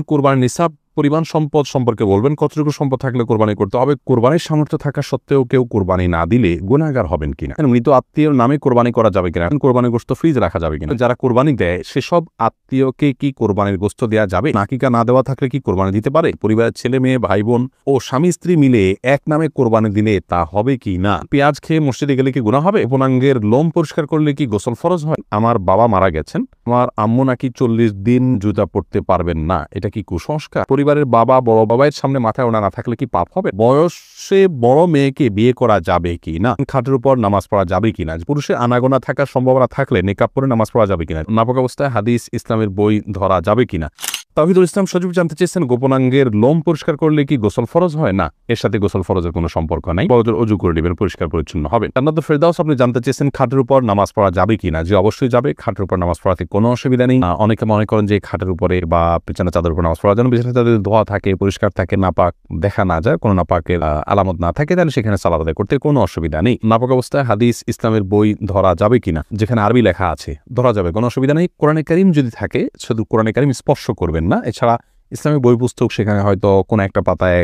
কোরবানির নিসাব পরিমাণ সম্পদ সম্পর্কে বলবেন, কতটুকু সম্পদ থাকলে কোরবানি করতে হবে। কোরবানির সামর্থ্য থাকা সত্ত্বেও কেউ কোরবানি না দিলে গুনাহগার হবেন কিনা, মৃত আত্মীয়র নামে কোরবানি করা যাবে কিনা, কোরবানির গোশত ফ্রিজ রাখা যাবে কিনা, যারা কোরবানি দেয় সেসব আত্মীয়কে কি কোরবানির গোশত দেওয়া যাবে, আকিকা না দেওয়া থাকলে কি কোরবানি দিতে পারে, পরিবারের ছেলে মেয়ে ভাই বোন ও স্বামী স্ত্রী মিলে এক নামে কোরবানি দিলে তা হবে কি না, পেঁয়াজ খেয়ে মসজিদে গেলে কি গুনাহ হবে, উপনাঙ্গের লোম পরিষ্কার করলে কি গোসল ফরজ হয়, আমার বাবা মারা গেছেন, আমার আম্মু নাকি 40 দিন জুতা পড়তে পারবেন না, এটা কি কুসংস্কার, পরিবারের বাবা বড় বাবার সামনে মাথায় ওনা না থাকলে কি পাপ হবে, বয়সে বড় মেয়েকে বিয়ে করা যাবে কি না, খাটের উপর নামাজ পড়া যাবে কিনা, পুরুষের আনাগোনা থাকার সম্ভাবনা থাকলে নেকাব পরে নামাজ পড়া যাবে কিনা, নাপাক অবস্থায় হাদিস ইসলামের বই ধরা যাবে কিনা। তাওহীদুল ইসলাম সজীব জানতে চেয়েছেন গোপনাঙ্গের লোম পরিষ্কার করলে কি গোসল ফরজ হয়, না এর সাথে গোসল ফরজের কোনো সম্পর্ক নাই, বড়দের অজু করে নেবেন, পরিষ্কার পরিচ্ছন্ন হবে। জান্নাতুল ফেরদাউস আপনি জানতে চেয়েছেন খাটের উপর নামাজ পড়া যাবে কিনা, যে অবশ্যই যাবে, খাটের উপর নামাজ পড়াতে কোনো অসুবিধা নেই। অনেকে মনে করেন যে খাটের উপরে বা বিছানা চাদর উপর নামাজ পড়ার জন্য বিছানা চাদর ধোয়া থাকে, পরিষ্কার থাকে, নাপাক দেখা না যায়, কোনো নাপাকের আলামত না থাকে, তাহলে সেখানে সালাত আদায় করতে কোনো অসুবিধা নেই। নাপাক অবস্থায় হাদিস ইসলামের বই ধরা যাবে কিনা, যেখানে আরবি লেখা আছে ধরা যাবে, কোনো অসুবিধা নেই। কোরআনে কারীম যদি থাকে শুধু কোরআনে কারীম স্পর্শ করবেন না, এছাড়া ইসলামিক বই পুস্তক সেখানে হয়তো কোনো একটা পাতায়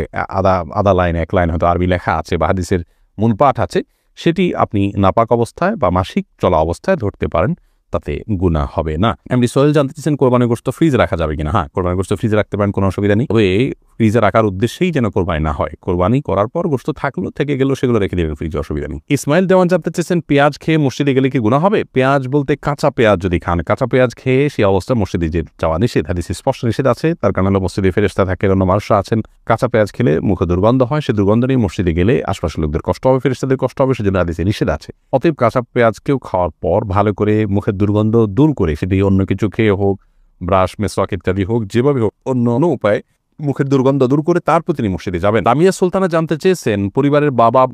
আধা লাইন এক লাইন হয়তো আরবি লেখা আছে বা হাদিসের মূল পাঠ আছে, সেটি আপনি নাপাক অবস্থায় বা মাসিক চলা অবস্থায় ধরতে পারেন, তাতে গুনাহ হবে না। এমনি সোহেল জানতে চাচ্ছেন কোরবানির গোশত ফ্রিজ রাখা যাবে কিনা। হ্যাঁ, কোরবানির গোশত ফ্রিজে রাখতে পারেন, কোনো অসুবিধা নেই, তবে ফ্রিজে রাখার উদ্দেশ্যেই যেন কোরবানি না হয়, কোরবানি করার পর গোশত থাকলো থেকে গেল সেগুলো রেখে দেবেন ফ্রিজে, অসুবিধা নেই। ইসমাইল দেওয়ান জানতে চেয়েছেন পেঁয়াজ খেয়ে মসজিদে গেলে কি গুনাহ হবে। পেঁয়াজ বলতে কাঁচা পেঁয়াজ যদি খান, কাঁচা পেঁয়াজ খেয়ে সেই অবস্থায় মসজিদে যাওয়া নিষেধ, হাদিসে স্পষ্ট নিষেধ আছে। তার কারণ হলো মসজিদে ফেরেশতা থাকে, অন্য মানুষরা আছেন, কাঁচা পেঁয়াজ খেলে মুখে দুর্গন্ধ হয়, সে দুর্গন্ধ নিয়ে মসজিদে গেলে আশপাশের লোকদের কষ্ট হবে, ফেরেশতাদের কষ্ট হবে, সেজন্য হাদিসে নিষেধ আছে। অতএব কাঁচা পেঁয়াজকেও খাওয়ার পর ভালো করে মুখের দুর্গন্ধ দূর করে, সেটি অন্য কিছু খেয়ে হোক, ব্রাশ মেসওয়াক ইত্যাদি হোক, যেভাবে হোক অন্য উপায়ে মুখের দুর্গন্ধ দূর করে তারপর তিনি মসজিদে যাবেন। দামিয়া সুলতানা জানতে চেয়েছেন পরিবারের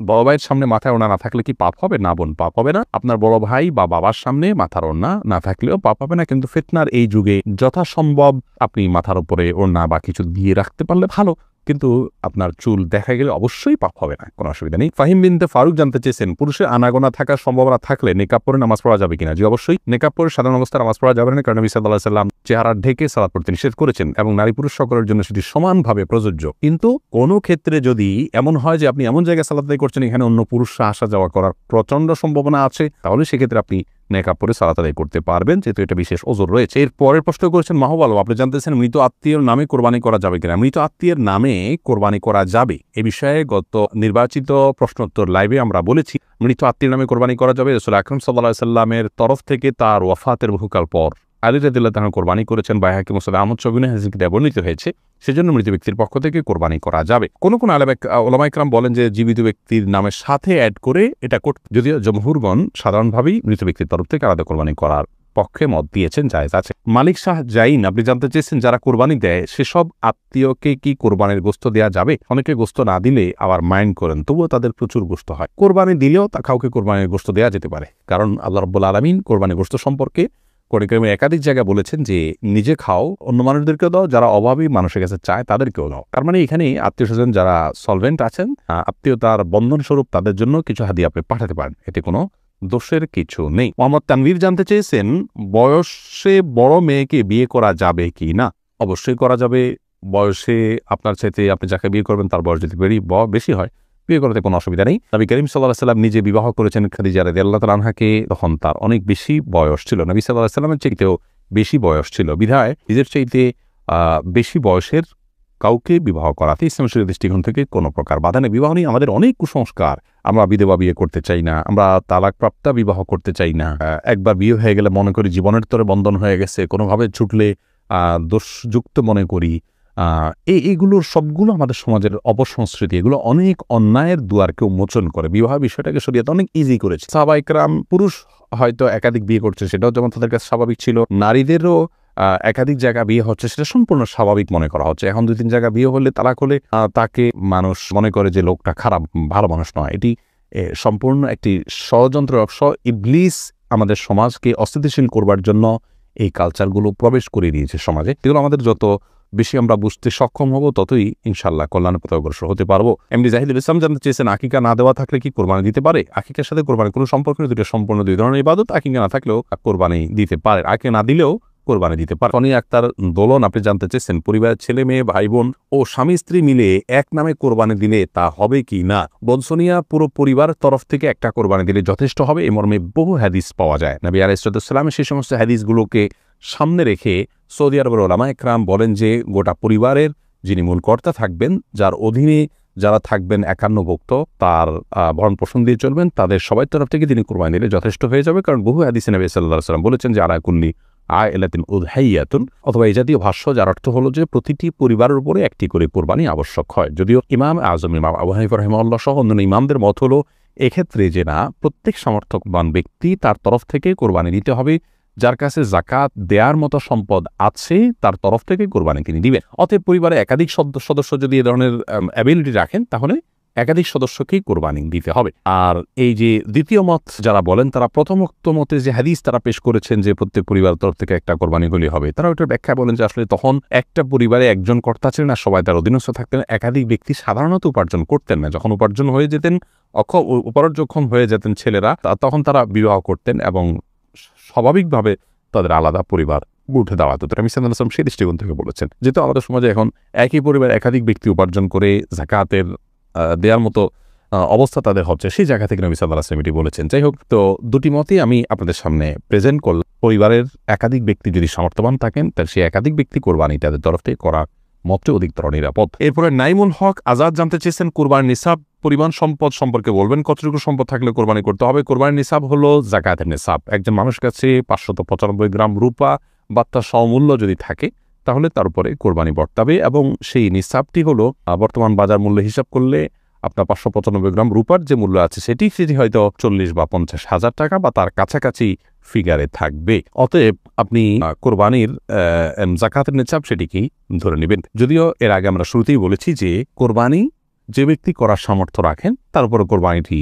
বড় ভাইয়ের সামনে মাথায় ওড়না না থাকলে কি পাপ হবে। না বোন, পাপ হবে না। আপনার বড় ভাই বা বাবার সামনে মাথার ওড়না না থাকলেও পাপ হবে না, কিন্তু ফিতনার এই যুগে যথাসম্ভব আপনি মাথার উপরে ওড়না বা কিছু দিয়ে রাখতে পারলে ভালো, কিন্তু আপনার চুল দেখা গেলে অবশ্যই পাপ হবে না, কোনো অসুবিধা নেই। ফাহিম বিনতে ফারুক জানতে চেয়েছেন পুরুষের আনাগোনা থাকার সম্ভাবনা থাকলে নেকাব পরে নামাজ পড়া যাবে কিনা। জি অবশ্যই, নেকাব পরে সাধারণ অবস্থায় নামাজ পড়া যাবে না, কারণ নবী সাল্লাল্লাহু আলাইহি ওয়াসাল্লাম চেহারা ঢেকে সালাত পড়তে নিষেধ করেছেন এবং নারী পুরুষ সকলের জন্য সেটি সমানভাবে প্রযোজ্য। কিন্তু কোনো ক্ষেত্রে যদি এমন হয় যে আপনি এমন জায়গায় সালাত আদায় করছেন এখানে অন্য পুরুষরা আসা যাওয়া করার প্রচন্ড সম্ভাবনা আছে, তাহলে সেক্ষেত্রে আপনি নেকাব পরে সালাত আদায় করতে পারবেন, যেহেতু এটা বিশেষ ওজর রয়েছে। এর পরের প্রশ্ন করেছেন মাহবুব আলম, আপনি জানতেছেন মৃত আত্মীয়র নামে কোরবানি করা যাবে কিনা। মৃত আত্মীয়ের নামে কোরবানি করা যাবে, এ বিষয়ে গত নির্বাচিত প্রশ্নোত্তর লাইভে আমরা বলেছি মৃত আত্মীয়ের নামে কোরবানি করা যাবে। রাসূল আকরাম সাল্লাল্লাহু আলাইহি সাল্লামের তরফ থেকে তার ওয়াফাতের বহুকাল পর আলী রাদিয়াল্লাহু তাআলা কোরবানি করেছেন, বাইহাকী মুসনাদ আহমদ সবিনে হাদিসে বর্ণিত হয়েছে, সেজন্য মৃত ব্যক্তির পক্ষ থেকে কোরবানি করা যাবে। কোন ওলামা ইকরাম বলেন যে জীবিত ব্যক্তির নামের সাথে অ্যাড করে এটা করতে, যদিও জমহুরগণ সাধারণভাবেই মৃত ব্যক্তির তরফ থেকে আলাদা কোরবানি করার পক্ষে মত দিয়েছেন, জায়েজ আছে। মালিক শাহ জাইন আপনি জানতে চেয়েছেন যারা কোরবানি দেয় সেসব আত্মীয়কে কি কোরবানির গোশত দেওয়া যাবে। অনেকে গোশত না দিলে আবার মাইন্ড করেন, তবুও তাদের প্রচুর গোশত হয়, কোরবানি দিলেও তা কাউকে কোরবানির গোশত দেওয়া যেতে পারে, কারণ আল্লাহ রাব্বুল আলামিন কোরবানির গোশত সম্পর্কে কোরআনে একাধিক জায়গায় বলেছেন যে নিজে খাও, অন্য মানুষদেরকেও দাও, যারা অভাবী মানুষের কাছে চায় তাদেরকেও দাও। তার মানে এখানে আত্মীয় স্বজন যারা সলভেন্ট আছেন, আত্মীয়তার বন্ধন স্বরূপ তাদের জন্য কিছু হাদিয়া আপনি পাঠাতে পারেন, এতে কোনো দোষের কিছু নেই। মোহাম্মদ তানভীর জানতে চেয়েছেন বয়সে বড় মেয়েকে বিয়ে করা যাবে কি না। অবশ্যই করা যাবে। বয়সে আপনার চাইতে আপনি যাকে বিয়ে করবেন তার বয়স যদি বেশি হয়, বিয়ে করতে কোনো অসুবিধা নেই। নবী করিম সাল্লাল্লাহু আলাইহি সাল্লাম নিজে বিবাহ করেছেন খাদিজা রাদিয়াল্লাহু তাআলা আনহাকে, তখন তার অনেক বেশি বয়স ছিল, নবী সাল্লাল্লাহু আলাইহি সাল্লামের চাইতেও বেশি বয়স ছিল, বিধায় নিজের চাইতে বেশি বয়সের কাউকে বিবাহ করাতে ইসলাম শরীয়তের দৃষ্টিকোণ থেকে কোনো প্রকার বাধা নেই। বিবাহ নিয়ে আমাদের অনেক কুসংস্কার, আমরা বিধবা বিয়ে করতে চাই না, আমরা তালাকপ্রাপ্তা বিবাহ করতে চাই না, একবার বিয়ে হয়ে গেলে মনে করি জীবনের তরে বন্ধন হয়ে গেছে, কোনোভাবে ছুটলে দোষযুক্ত মনে করি। এইগুলোর সবগুলো আমাদের সমাজের অপসংস্কৃতি, এগুলো অনেক অন্যায়ের দুয়ারকে উন্মোচন করে। বিবাহ বিষয়টাকে শরীয়ত অনেক ইজি করেছে। সাহাবায়ে কেরাম পুরুষ হয়তো একাধিক বিয়ে করছে, সেটাও যেমন তাদের কাছে স্বাভাবিক ছিল, নারীদেরও একাধিক জায়গা বিয়ে হচ্ছে সেটা সম্পূর্ণ স্বাভাবিক মনে করা হচ্ছে। এখন 2-3 জায়গা বিয়ে হলে, তালাক হলে তাকে মানুষ মনে করে যে লোকটা খারাপ, ভালো মানুষ নয়। এটি সম্পূর্ণ একটি ষড়যন্ত্র, ইবলিস আমাদের সমাজকে অস্থিতিশীল করবার জন্য এই কালচারগুলো প্রবেশ করে দিয়েছে সমাজে। এগুলো আমাদের যত বেশি আমরা বুঝতে সক্ষম হব, ততই ইনশাআল্লাহ কল্যাণের পথে অগ্রসর হতে পারবো। এমনি জাহিদুল ইসলাম জানতে চেয়েছেন আকিকা না দেওয়া থাকলে কি কোরবানি দিতে পারে। আকিকার সাথে কোরবানির কোনো সম্পর্ক নেই, দুটো সম্পূর্ণ দুই ধরনের ইবাদত। আকিকা না থাকলেও কোরবানি দিতে পারে, আকিকা না দিলেও কোরবানি দিতে পারে। ফনি আক্তার দোলন আপনি জানতে চেয়েছেন, পরিবারের ছেলে মেয়ে ভাই বোন ও স্বামী স্ত্রী মিলে এক নামে কোরবানি দিলে তা হবে কি না? বনসনিয়া পুরো পরিবার তরফ থেকে একটা কোরবানি দিলে যথেষ্ট হবে, এ মর্মে বহু হাদিস পাওয়া যায়। নবী আলাইহিস সালাম সেই সমস্ত হাদিসগুলোকে সামনে রেখে সৌদি আরবের ওলামা একরাম বলেন যে গোটা পরিবারের যিনি মূল কর্তা থাকবেন, যার অধীনে যারা থাকবেন একান্নভুক্ত, তার ভরণ পোষণ দিয়ে চলবেন, তাদের সবাই তরফ থেকে তিনি কোরবানি দিলে যথেষ্ট হয়ে যাবে। কারণ বহু হাদিসে নবী সাল্লাল্লাহু আলাইহি ওয়াসাল্লাম বলেছেন যে আলা কুল্লি আইলাতিন উযহিয়াতুন, অথবা এই জাতীয় ভাষ্য, যার অর্থ হলো যে প্রতিটি পরিবারের উপরে একটি করে কোরবানি আবশ্যক হয়। যদিও ইমাম আজম ইমাম আবু হানিফা রাহিমাহুল্লাহ সহ অন্যান্য ইমামদের মত হলো এক্ষেত্রে যে না, প্রত্যেক সমর্থকবান ব্যক্তি তার তরফ থেকে কোরবানি দিতে হবে। যার কাছে যাকাত দেওয়ার মতো সম্পদ আছে তার তরফ থেকে কোরবানি তিনি দিবেন। অতএব পরিবারে একাধিক সদস্য যদি এ ধরনের অ্যাবিলিটি রাখেন তাহলে একাধিক সদস্যকেই কোরবানি দিতে হবে। আর এই যে দ্বিতীয় মত যারা বলেন, তারা প্রথমোক্ত মতে যে হাদিস তারা পেশ করেছেন যে প্রত্যেক পরিবারের তরফ থেকে একটা কোরবানি হলে হবে, তারা ওইটার ব্যাখ্যা বলেন যে আসলে তখন একটা পরিবারে একজন কর্তা ছিলেন আর সবাই তার অধীনস্থ থাকতেন। একাধিক ব্যক্তি সাধারণত উপার্জন করতেন না। যখন উপার্জন হয়ে যেতেন, যখন হয়ে যেতেন ছেলেরা, তখন তারা বিবাহ করতেন এবং স্বাভাবিকভাবে তাদের আলাদা পরিবার উঠে দেওয়া হতো। নবী সাল্লাল্লাহু আলাইহি ওয়াসাল্লাম সেই দৃষ্টিকোণ থেকে বলেছেন। যেহেতু আমাদের সমাজে এখন একই পরিবার একাধিক ব্যক্তি উপার্জন করে যাকাতের দেওয়ার মতো অবস্থা তাদের হচ্ছে, সেই জায়গা থেকে নবী সাল্লাল্লাহু আলাইহি ওয়াসাল্লাম এটি বলেছেন। যাই হোক, তো দুটি মতই আমি আপনাদের সামনে প্রেজেন্ট করলাম। পরিবারের একাধিক ব্যক্তি যদি সামর্থ্যবান থাকেন, তাহলে সেই একাধিক ব্যক্তি কোরবানি তাদের তরফ থেকে করা মতে অধিকতর নিরাপদ। এরপরে নাইমুল হক আজাদ জানতে চেয়েছেন, কোরবানির নিসাব পরিমাণ সম্পদ সম্পর্কে বলবেন, কতটুকু সম্পদ থাকলে কোরবানি করতে হবে? কোরবানির নিসাব হলো যাকাতের নিসাব। একজন মানুষের কাছে 595 গ্রাম রূপা বা তার সমমূল্য যদি থাকে তাহলে তার উপরে কোরবানি বর্তাবে, এবং সেই নিসাবটি হলো বর্তমান বাজার মূল্য হিসাব করলে আপনার 595 গ্রাম রূপার যে মূল্য আছে সেটি হয়তো 40 বা 50 হাজার টাকা বা তার কাছাকাছি ফিগারে থাকবে। অতএব আপনি কোরবানির যাকাতের নিসাব সেটিকেই ধরে নেবেন। যদিও এর আগে আমরা শুরুতেই বলেছি যে কোরবানি যে ব্যক্তি করার সামর্থ্য রাখেন তার উপরে কোরবানিটি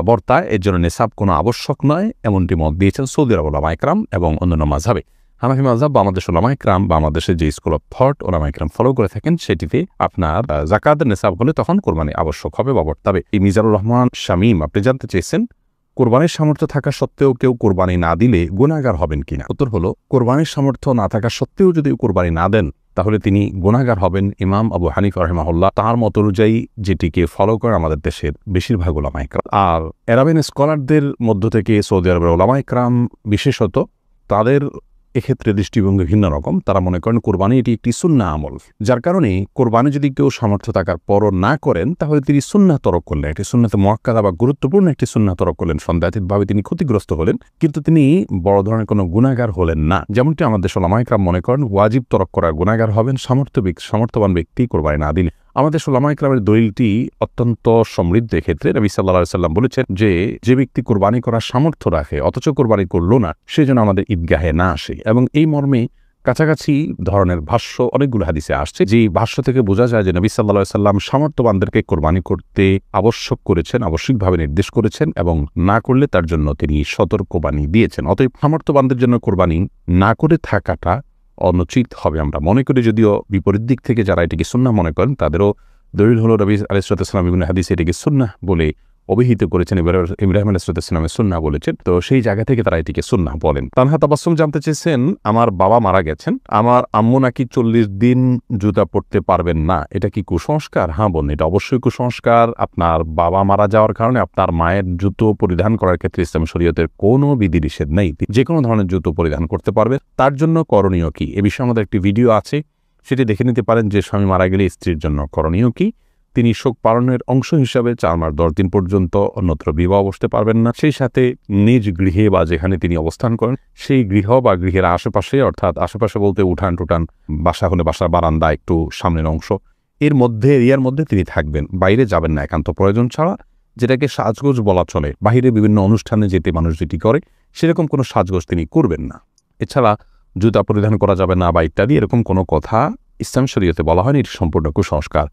বর্তায়, এর জন্য নিসাব কোনো আবশ্যক নয়, এমনটি মত দিয়েছেন সৌদি আরব ওলামা একরাম এবং অন্যান্য মাযহাবে। হানাফি মাযহাব বা আমাদের ওলামা একরাম বা আমাদের যে স্কুল অফ থট ওলামা একরাম ফলো করে থাকেন, সেটিতে আপনার যাকাতের নিসাব হলে তখন কোরবানি আবশ্যক হবে বা বর্তাবে। এই মিজানুর রহমান শামীম আপনি জানতে চেয়েছেন, কোরবানির সামর্থ্য থাকা সত্ত্বেও কেউ কোরবানি না দিলে গুনাহগার হবেন কিনা? উত্তর হলো, কোরবানির সামর্থ্য না থাকা সত্ত্বেও যদি কোরবানি না দেন তাহলে তিনি গুনাহগার হবেন। ইমাম আবু হানিফা রাহিমাহুল্লাহ তার মত অনুযায়ী, যেটিকে ফলো করে আমাদের দেশের বেশিরভাগ ওলামা একরাম। আর আরাবিয়ান স্কলারদের মধ্য থেকে সৌদি আরবের ওলামা একরাম বিশেষত, তাদের এক্ষেত্রে দৃষ্টিভঙ্গি ভিন্ন রকম। তারা মনে করেন কোরবানি এটি একটি সুন্নাহ আমল, যার কারণে কোরবানি যদি কেউ সামর্থ্য থাকার পরও না করেন তাহলে তিনি সুন্নাহ তরক করলেন, একটি সুন্নাতে মুআক্কাদা বা গুরুত্বপূর্ণ একটি সুন্নাহ তরক করলেন। সন্দেহাতীতভাবে তিনি ক্ষতিগ্রস্ত হলেন, কিন্তু তিনি বড় ধরনের কোনো গুনাহগার হলেন না। যেমনটি আমাদের ওলামা একরাম মনে করেন ওয়াজিব তরক করার গুনাহগার হবেন সামর্থ্যবান ব্যক্তি কোরবানি না দিলে। আমাদের ওলামা একরামের দলিলটি অত্যন্ত সমৃদ্ধ। এক্ষেত্রে নবী সাল্লাল্লাহু আলাইহি ওয়াসাল্লাম বলেছেন যে ব্যক্তি কোরবানি করার সামর্থ্য রাখে অথচ কোরবানি করল না, সে যেন আমাদের ঈদগাহে না আসে। এবং এই মর্মে কাছাকাছি ধরনের ভাষ্য অনেকগুলো হাদিসে আসছে, যে ভাষ্য থেকে বোঝা যায় যে নবী সাল্লাল্লাহু আলাইহি ওয়াসাল্লাম সামর্থ্যবানদেরকে কোরবানি করতে আবশ্যক করেছেন, আবশ্যিকভাবে নির্দেশ করেছেন, এবং না করলে তার জন্য তিনি সতর্কবাণী দিয়েছেন। অতএব সামর্থ্যবানদের জন্য কোরবানি না করে থাকাটা অনুচিত হবে আমরা মনে করি। যদিও বিপরীত দিক থেকে যারা এটিকে সুন্নাহ মনে করেন, তাদেরও দলিল হলো নবী আলাইহিস সালাম বিভিন্ন হাদিসে এটিকে সুন্নাহ বলে অভিহিত করেছেন, ইব্রাহিম আলাইহিস সালামের সুন্নাহ বলেছেন, তো সেই জায়গা থেকে তারা এটিকে সুন্নাহ বলেন। তানহা তাবাসসুম জানতে চেয়েছেন, আমার বাবা মারা গেছেন, আমার আম্মু নাকি 40 দিন জুতা পরতে পারবেন না, এটা কি কুসংস্কার? হ্যাঁ বোন, এটা অবশ্যই কুসংস্কার। আপনার বাবা মারা যাওয়ার কারণে আপনার মায়ের জুতো পরিধান করার ক্ষেত্রে ইসলাম শরীয়তের কোনো বিধিনিষেধ নেই, যে কোনো ধরনের জুতো পরিধান করতে পারবে। তার জন্য করণীয় কি, এ বিষয়ে আমাদের একটি ভিডিও আছে, সেটি দেখে নিতে পারেন যে স্বামী মারা গেলে স্ত্রীর জন্য করণীয় কি। তিনি শোক পালনের অংশ হিসাবে 4 মাস 10 দিন পর্যন্ত অন্যত্র বিবাহ বসতে পারবেন না। সেই সাথে নিজ গৃহে বা যেখানে তিনি অবস্থান করেন সেই গৃহ বা গৃহের আশেপাশে, অর্থাৎ আশেপাশে বলতে উঠান টুটান, বাসা হলে বাসার বারান্দা একটু সামনের অংশ, এরিয়ার মধ্যে তিনি থাকবেন, বাইরে যাবেন না একান্ত প্রয়োজন ছাড়া, যেটাকে সাজগোজ বলা চলে। বাহিরে বিভিন্ন অনুষ্ঠানে যেতে মানুষ যেটি করে সেরকম কোনো সাজগোজ তিনি করবেন না। এছাড়া জুতা পরিধান করা যাবে না বা ইত্যাদি এরকম কোনো কথা ইসলাম শরীয়তে বলা হয়নি, এটি সম্পূর্ণ কুসংস্কার।